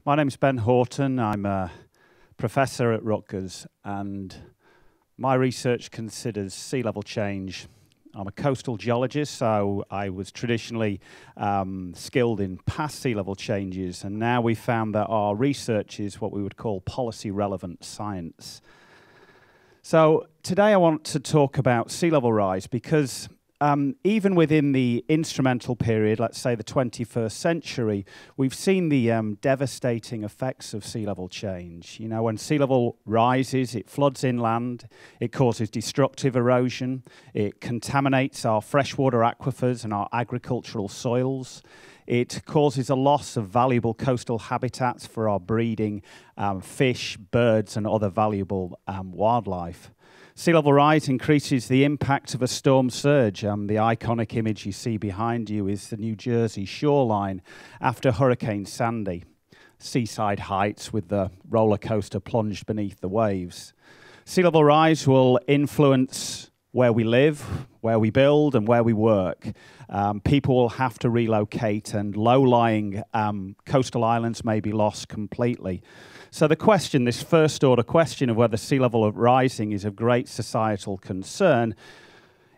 My name's Ben Horton. I'm a professor at Rutgers, and my research considers sea level change. I'm a coastal geologist, so I was traditionally skilled in past sea level changes, and now we found that our research is what we would call policy relevant science. So today I want to talk about sea level rise because even within the instrumental period, let's say the 21st century, we've seen the devastating effects of sea level change. You know, when sea level rises, it floods inland, it causes destructive erosion, it contaminates our freshwater aquifers and our agricultural soils. It causes a loss of valuable coastal habitats for our breeding fish, birds, and other valuable wildlife. Sea level rise increases the impact of a storm surge. The iconic image you see behind you is the New Jersey shoreline after Hurricane Sandy. Seaside heights with the roller coaster plunged beneath the waves. Sea level rise will influence where we live, where we build, and where we work. People will have to relocate, and low-lying coastal islands may be lost completely. So the question, this first-order question of whether sea level rising is of great societal concern,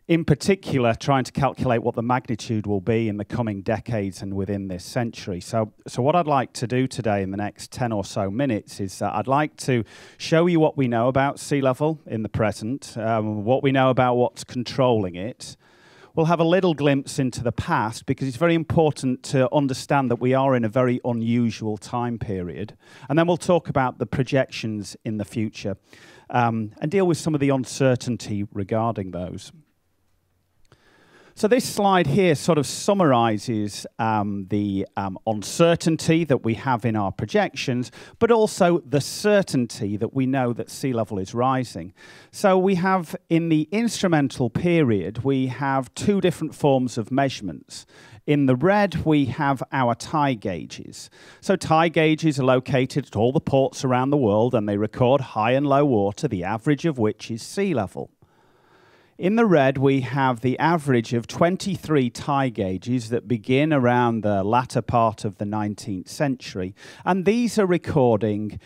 in particular trying to calculate what the magnitude will be in the coming decades and within this century. So what I'd like to do today in the next 10 or so minutes is that I'd like to show you what we know about sea level in the present, what we know about what's controlling it. We'll have a little glimpse into the past because it's very important to understand that we are in a very unusual time period. And then we'll talk about the projections in the future and deal with some of the uncertainty regarding those. So this slide here sort of summarizes the uncertainty that we have in our projections, but also the certainty that we know that sea level is rising. So we have, in the instrumental period, we have two different forms of measurements. In the red, we have our tide gauges. So tide gauges are located at all the ports around the world, and they record high and low water, the average of which is sea level. In the red, we have the average of 23 tide gauges that begin around the latter part of the 19th century. And these are recording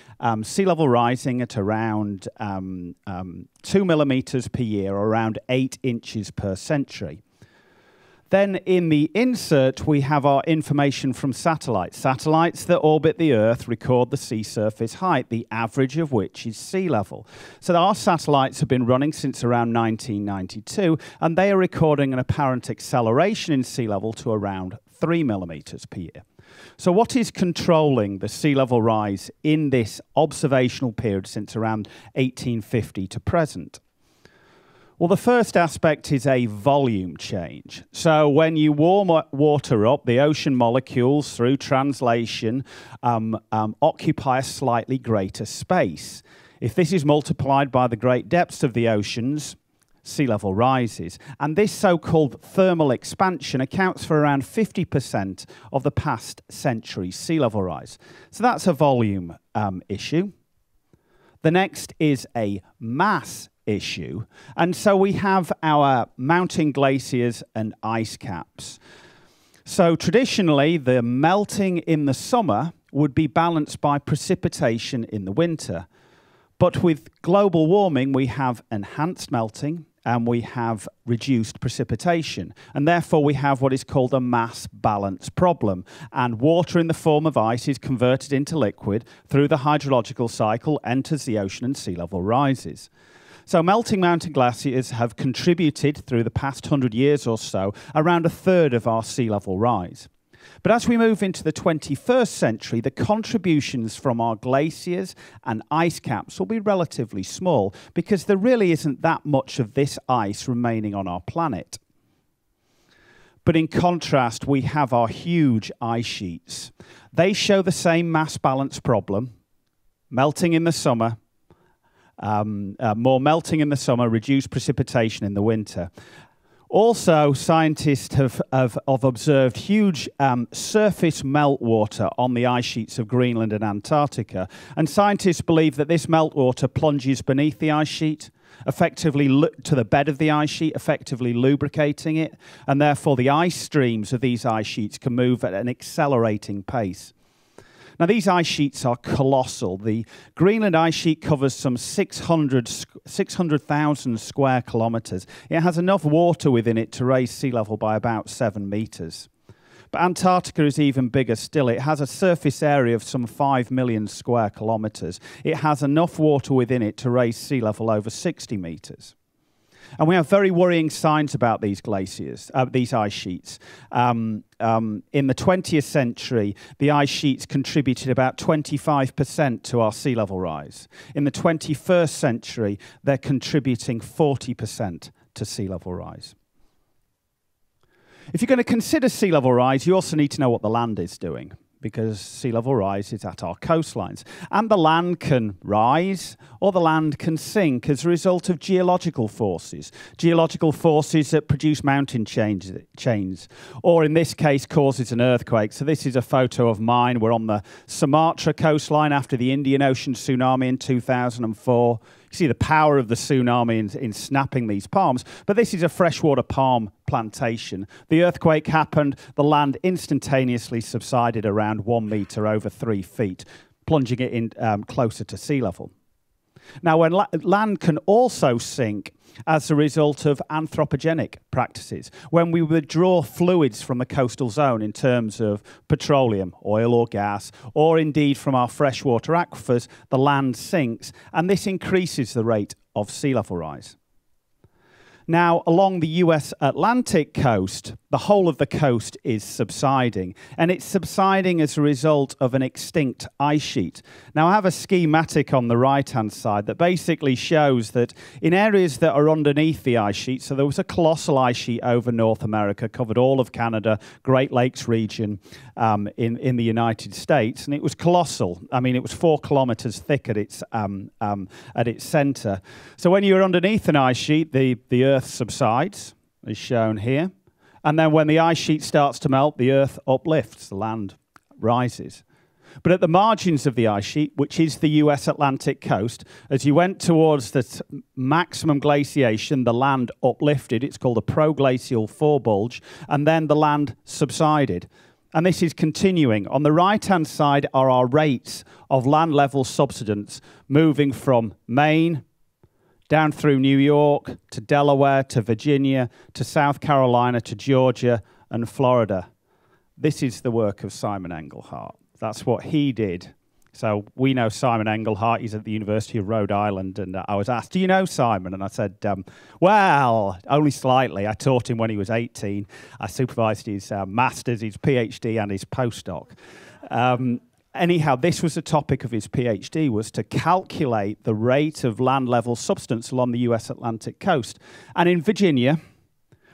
sea level rising at around 2 millimeters per year, or around 8 inches per century. Then in the insert, we have our information from satellites. Satellites that orbit the Earth record the sea surface height, the average of which is sea level. So our satellites have been running since around 1992, and they are recording an apparent acceleration in sea level to around 3 millimeters per year. So what is controlling the sea level rise in this observational period since around 1850 to present? Well, the first aspect is a volume change. So when you warm water up, the ocean molecules, through translation, occupy a slightly greater space. If this is multiplied by the great depths of the oceans, sea level rises. And this so-called thermal expansion accounts for around 50% of the past century's sea level rise. So that's a volume issue. The next is a mass issue. And so we have our mountain glaciers and ice caps. So traditionally, the melting in the summer would be balanced by precipitation in the winter. But with global warming, we have enhanced melting and we have reduced precipitation. And therefore, we have what is called a mass balance problem. And water in the form of ice is converted into liquid through the hydrological cycle, enters the ocean, and sea level rises. So melting mountain glaciers have contributed through the past 100 years or so around a third of our sea level rise. But as we move into the 21st century, the contributions from our glaciers and ice caps will be relatively small because there really isn't that much of this ice remaining on our planet. But in contrast, we have our huge ice sheets. They show the same mass balance problem, melting in the summer, more melting in the summer, reduced precipitation in the winter. Also, scientists have observed huge surface meltwater on the ice sheets of Greenland and Antarctica. And scientists believe that this meltwater plunges beneath the ice sheet, effectively to the bed of the ice sheet, effectively lubricating it. And therefore, the ice streams of these ice sheets can move at an accelerating pace. Now, these ice sheets are colossal. The Greenland ice sheet covers some 600,000 square kilometres. It has enough water within it to raise sea level by about 7 metres. But Antarctica is even bigger still. It has a surface area of some 5 million square kilometres. It has enough water within it to raise sea level over 60 metres. And we have very worrying signs about these glaciers, these ice sheets. In the 20th century, the ice sheets contributed about 25% to our sea level rise. In the 21st century, they're contributing 40% to sea level rise. If you're going to consider sea level rise, you also need to know what the land is doing, because sea level rise is at our coastlines. And the land can rise or the land can sink as a result of geological forces that produce mountain chains, or in this case causes an earthquake. So this is a photo of mine. We're on the Sumatra coastline after the Indian Ocean tsunami in 2004. You see the power of the tsunami in snapping these palms, but this is a freshwater palm plantation. The earthquake happened, the land instantaneously subsided around 1 metre over 3 feet, plunging it in closer to sea level. Now, when land can also sink as a result of anthropogenic practices, when we withdraw fluids from the coastal zone in terms of petroleum, oil or gas, or indeed from our freshwater aquifers, the land sinks, and this increases the rate of sea level rise. Now, along the US Atlantic coast, the whole of the coast is subsiding, and it's subsiding as a result of an extinct ice sheet. Now, I have a schematic on the right-hand side that basically shows that in areas that are underneath the ice sheet, so there was a colossal ice sheet over North America, covered all of Canada, Great Lakes region in the United States, and it was colossal. I mean, it was 4 kilometers thick at its center. So when you're underneath an ice sheet, the Earth subsides, as shown here. And then when the ice sheet starts to melt, the Earth uplifts, the land rises. But at the margins of the ice sheet, which is the US Atlantic coast, as you went towards the maximum glaciation, the land uplifted. It's called a proglacial forebulge, and then the land subsided. And this is continuing. On the right-hand side are our rates of land level subsidence moving from Maine down through New York, to Delaware, to Virginia, to South Carolina, to Georgia, and Florida. This is the work of Simon Engelhardt. That's what he did. So we know Simon Engelhardt. He's at the University of Rhode Island, and I was asked, do you know Simon? And I said, well, only slightly. I taught him when he was 18. I supervised his master's, his PhD, and his postdoc. Anyhow, this was the topic of his PhD, was to calculate the rate of land level subsidence along the US Atlantic coast. And in Virginia,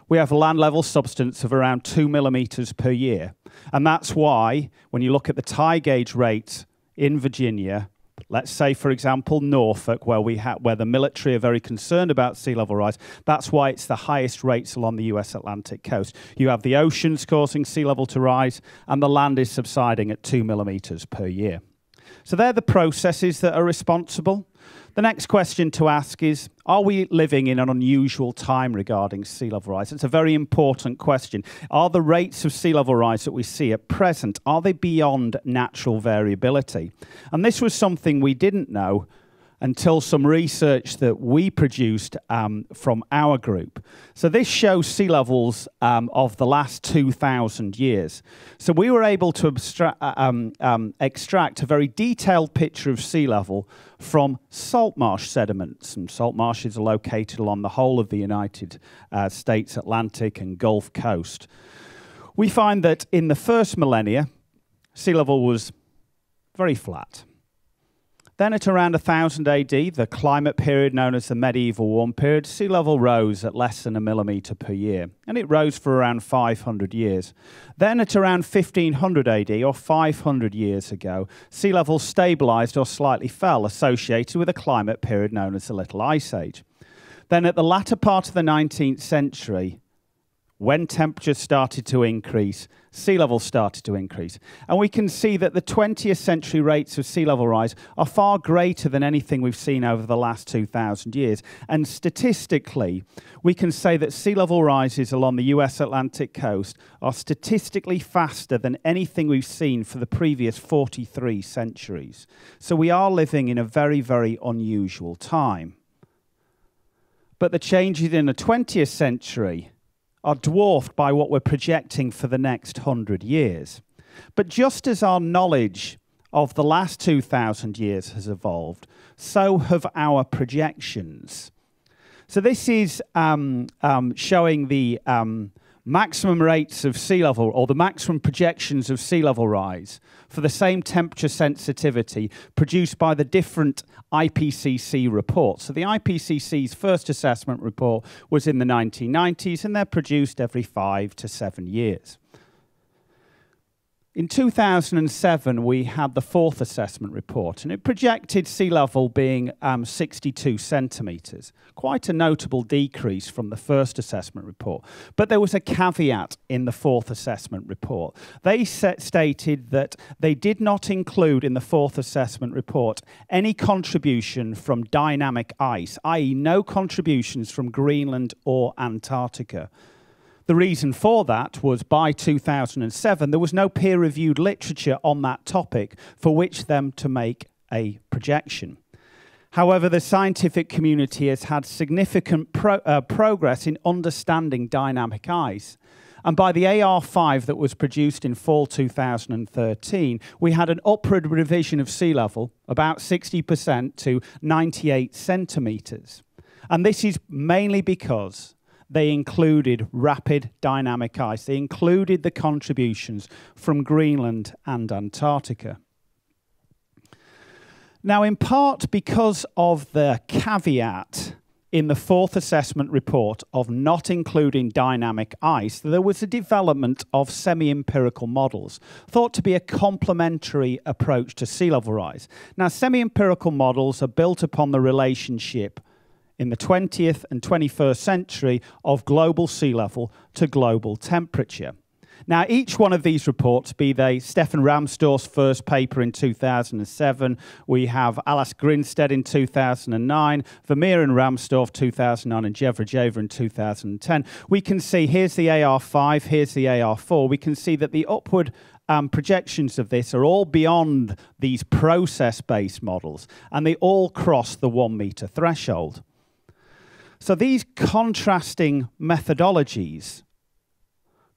we have a land level subsidence of around 2 millimeters per year. And that's why, when you look at the tide gauge rates in Virginia, let's say, for example, Norfolk, where the military are very concerned about sea level rise, that's why it's the highest rates along the US Atlantic coast. You have the oceans causing sea level to rise, and the land is subsiding at 2 millimeters per year. So they're the processes that are responsible. The next question to ask is, are we living in an unusual time regarding sea level rise? It's a very important question. Are the rates of sea level rise that we see at present, are they beyond natural variability? And this was something we didn't know until some research that we produced from our group. So this shows sea levels of the last 2,000 years. So we were able to extract a very detailed picture of sea level from salt marsh sediments. And salt marshes are located along the whole of the United States Atlantic and Gulf Coast. We find that in the first millennia, sea level was very flat. Then at around 1000 AD, the climate period known as the medieval warm period, sea level rose at less than 1 millimeter per year, and it rose for around 500 years. Then at around 1500 AD, or 500 years ago, sea level stabilized or slightly fell, associated with a climate period known as the Little Ice Age. Then at the latter part of the 19th century, when temperatures started to increase, sea levels started to increase. And we can see that the 20th century rates of sea level rise are far greater than anything we've seen over the last 2,000 years. And statistically, we can say that sea level rises along the US Atlantic coast are statistically faster than anything we've seen for the previous 43 centuries. So we are living in a very, very unusual time. But the changes in the 20th century are dwarfed by what we're projecting for the next 100 years. But just as our knowledge of the last 2,000 years has evolved, so have our projections. So this is showing the maximum rates of sea level, or the maximum projections of sea level rise for the same temperature sensitivity produced by the different IPCC reports. So the IPCC's first assessment report was in the 1990s, and they're produced every 5 to 7 years. In 2007, we had the fourth assessment report, and it projected sea level being 62 centimetres, quite a notable decrease from the first assessment report. But there was a caveat in the fourth assessment report. They stated that they did not include in the fourth assessment report any contribution from dynamic ice, i.e. no contributions from Greenland or Antarctica. The reason for that was by 2007, there was no peer-reviewed literature on that topic for which them to make a projection. However, the scientific community has had significant progress in understanding dynamic ice. And by the AR5 that was produced in fall 2013, we had an upward revision of sea level, about 60% to 98 centimetres. And this is mainly because they included rapid dynamic ice. They included the contributions from Greenland and Antarctica. Now, in part because of the caveat in the fourth assessment report of not including dynamic ice, there was a development of semi-empirical models, thought to be a complementary approach to sea level rise. Now, semi-empirical models are built upon the relationship in the 20th and 21st century of global sea level to global temperature. Now, each one of these reports, be they Stefan Ramsdorff's first paper in 2007, we have Alice Grinstead in 2009, Vermeer and Ramsdorff 2009, and Jevra in 2010, we can see here's the AR5, here's the AR4. We can see that the upward projections of this are all beyond these process-based models, and they all cross the 1 meter threshold. So these contrasting methodologies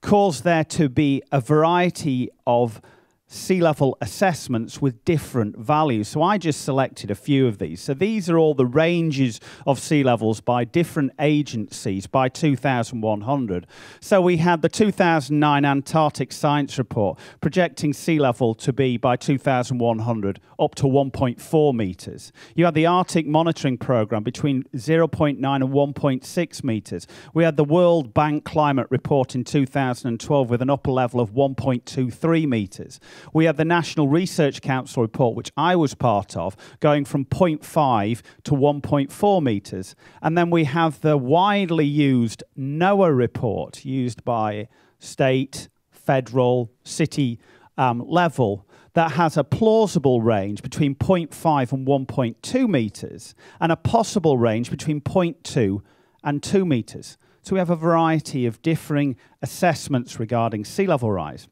cause there to be a variety of sea level assessments with different values. So I just selected a few of these. So these are all the ranges of sea levels by different agencies by 2100. So we had the 2009 Antarctic Science Report projecting sea level to be by 2100 up to 1.4 meters. You had the Arctic Monitoring Program between 0.9 and 1.6 meters. We had the World Bank Climate Report in 2012 with an upper level of 1.23 meters. We have the National Research Council report, which I was part of, going from 0.5 to 1.4 meters. And then we have the widely used NOAA report, used by state, federal, city level, that has a plausible range between 0.5 and 1.2 meters, and a possible range between 0.2 and 2 meters. So we have a variety of differing assessments regarding sea level rise.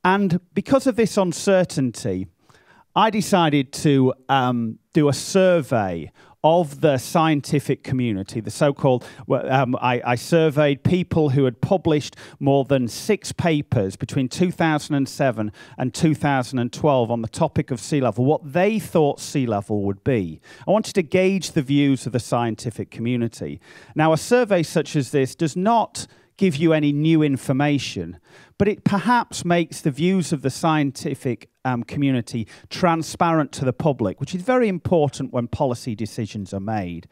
And because of this uncertainty, I decided to do a survey of the scientific community, the so-called, I surveyed people who had published more than 6 papers between 2007 and 2012 on the topic of sea level, what they thought sea level would be. I wanted to gauge the views of the scientific community. Now, a survey such as this does not give you any new information, but it perhaps makes the views of the scientific community transparent to the public, which is very important when policy decisions are made.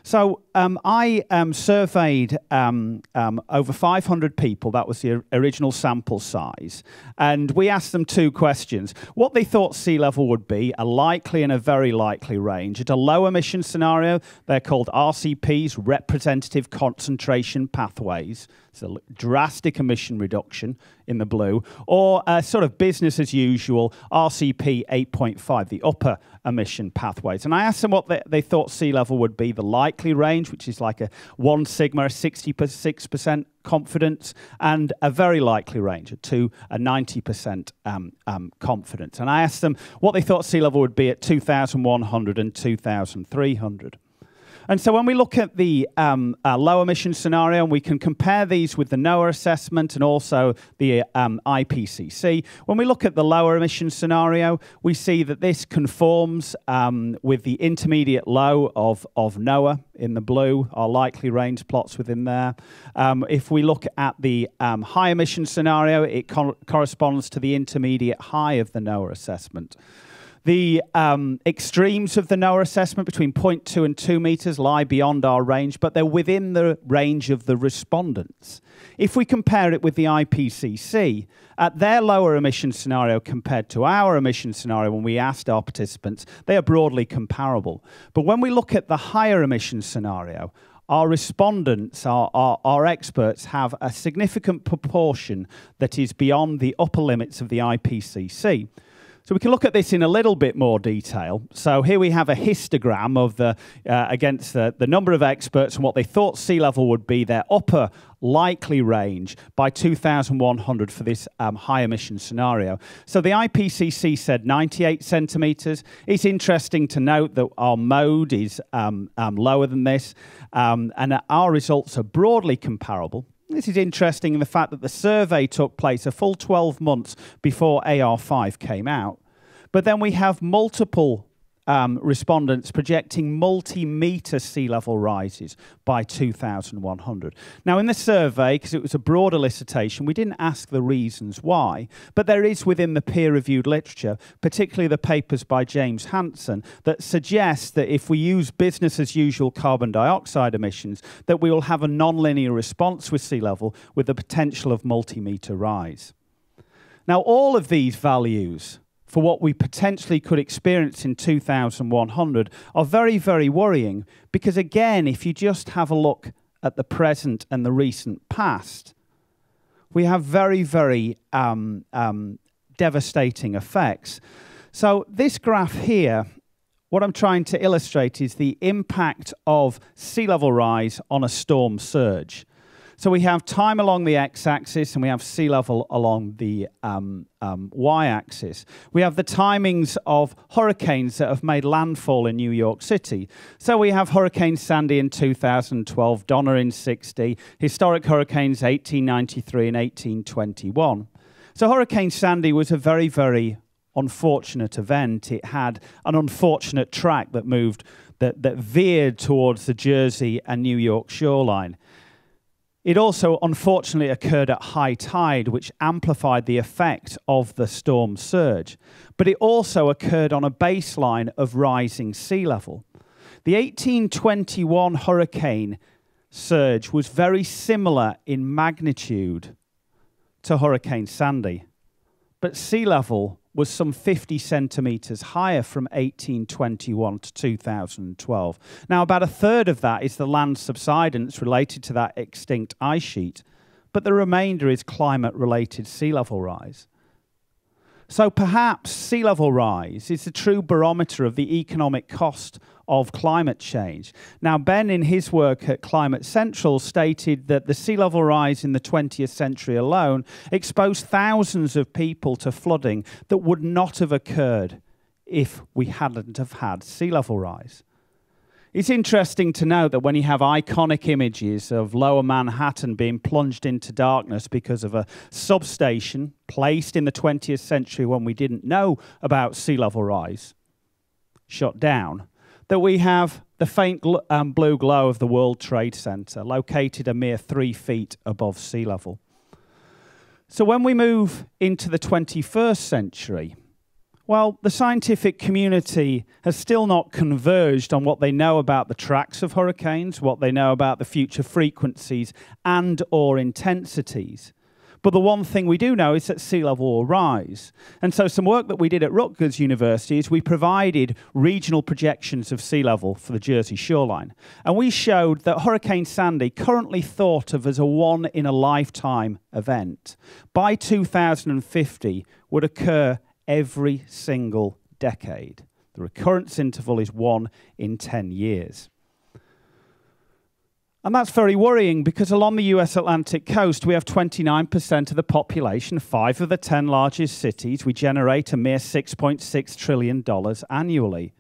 So I surveyed over 500 people. That was the original sample size. And we asked them two questions. What they thought sea level would be, a likely and a very likely range. At a low emission scenario, they're called RCPs, representative concentration pathways. It's a drastic emission reduction in the blue, or sort of business as usual, RCP 8.5, the upper emission pathways. And I asked them what they thought sea level would be, the likely range, which is like a 1 sigma, a 66% confidence, and a very likely range, a 90% confidence. And I asked them what they thought sea level would be at 2,100 and 2,300. And so when we look at the low emission scenario, and we can compare these with the NOAA assessment and also the IPCC, when we look at the lower emission scenario, we see that this conforms with the intermediate low of NOAA in the blue, our likely range plots within there. If we look at the high emission scenario, it corresponds to the intermediate high of the NOAA assessment. The extremes of the NOAA assessment between 0.2 and 2 meters lie beyond our range, but they're within the range of the respondents. If we compare it with the IPCC, at their lower emission scenario compared to our emission scenario when we asked our participants, they are broadly comparable. But when we look at the higher emission scenario, our respondents, our experts, have a significant proportion that is beyond the upper limits of the IPCC. So we can look at this in a little bit more detail. So here we have a histogram of against the number of experts and what they thought sea level would be, their upper likely range by 2,100 for this high emission scenario. So the IPCC said 98 centimetres. It's interesting to note that our mode is lower than this, and our results are broadly comparable. This is interesting in the fact that the survey took place a full 12 months before AR5 came out. But then we have multiple respondents projecting multi-metre sea level rises by 2,100. Now, in the survey, because it was a broad elicitation, we didn't ask the reasons why, but there is within the peer-reviewed literature, particularly the papers by James Hansen, that suggest that if we use business-as-usual carbon dioxide emissions, that we will have a non-linear response with sea level with the potential of multi-metre rise. Now, all of these values for what we potentially could experience in 2100 are very, very worrying because, again, if you just have a look at the present and the recent past, we have very, very devastating effects. So this graph here, what I'm trying to illustrate is the impact of sea level rise on a storm surge. So we have time along the x-axis and we have sea level along the y-axis. We have the timings of hurricanes that have made landfall in New York City. So we have Hurricane Sandy in 2012, Donna in 60, historic hurricanes 1893 and 1821. So Hurricane Sandy was a very, very unfortunate event. It had an unfortunate track that moved, that veered towards the Jersey and New York shoreline. It also, unfortunately, occurred at high tide, which amplified the effect of the storm surge. But it also occurred on a baseline of rising sea level. The 1821 hurricane surge was very similar in magnitude to Hurricane Sandy, but sea level was some 50 centimetres higher from 1821 to 2012. Now, about a third of that is the land subsidence related to that extinct ice sheet, but the remainder is climate-related sea level rise. So perhaps sea level rise is the true barometer of the economic cost of climate change. Now, Ben, in his work at Climate Central, stated that the sea level rise in the 20th century alone exposed thousands of people to flooding that would not have occurred if we hadn't have had sea level rise. It's interesting to note that when you have iconic images of Lower Manhattan being plunged into darkness because of a substation placed in the 20th century when we didn't know about sea level rise, shut down, that we have the faint blue glow of the World Trade Center located a mere 3 feet above sea level. So when we move into the 21st century, well, the scientific community has still not converged on what they know about the tracks of hurricanes, what they know about the future frequencies and or intensities. But the one thing we do know is that sea level will rise. And so some work that we did at Rutgers University is we provided regional projections of sea level for the Jersey shoreline. And we showed that Hurricane Sandy, currently thought of as a one-in-a-lifetime event, by 2050 would occur every single decade. The recurrence interval is 1 in 10 years. And that's very worrying because along the US Atlantic coast, we have 29% of the population, 5 of the 10 largest cities. We generate a mere $6.6 trillion annually.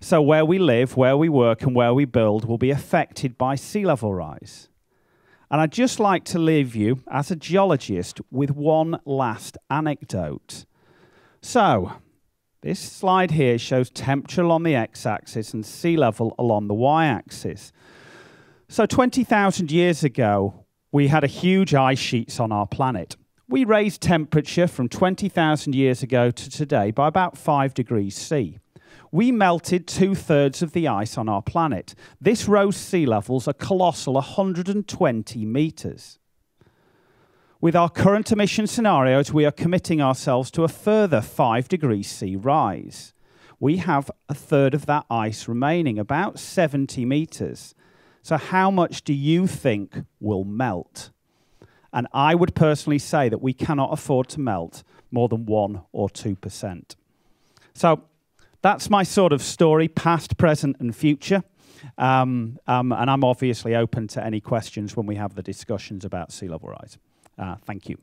So where we live, where we work, and where we build will be affected by sea level rise. And I'd just like to leave you, as a geologist, with one last anecdote. So, this slide here shows temperature along the x-axis and sea level along the y-axis. So 20,000 years ago, we had a huge ice sheets on our planet. We raised temperature from 20,000 years ago to today by about 5 degrees C. We melted 2/3 of the ice on our planet. This rose sea levels a colossal 120 meters. With our current emission scenarios, we are committing ourselves to a further 5 degrees C rise. We have 1/3 of that ice remaining, about 70 meters. So how much do you think will melt? And I would personally say that we cannot afford to melt more than 1 or 2%. So that's my sort of story, past, present, and future. And I'm obviously open to any questions when we have the discussions about sea level rise. Thank you.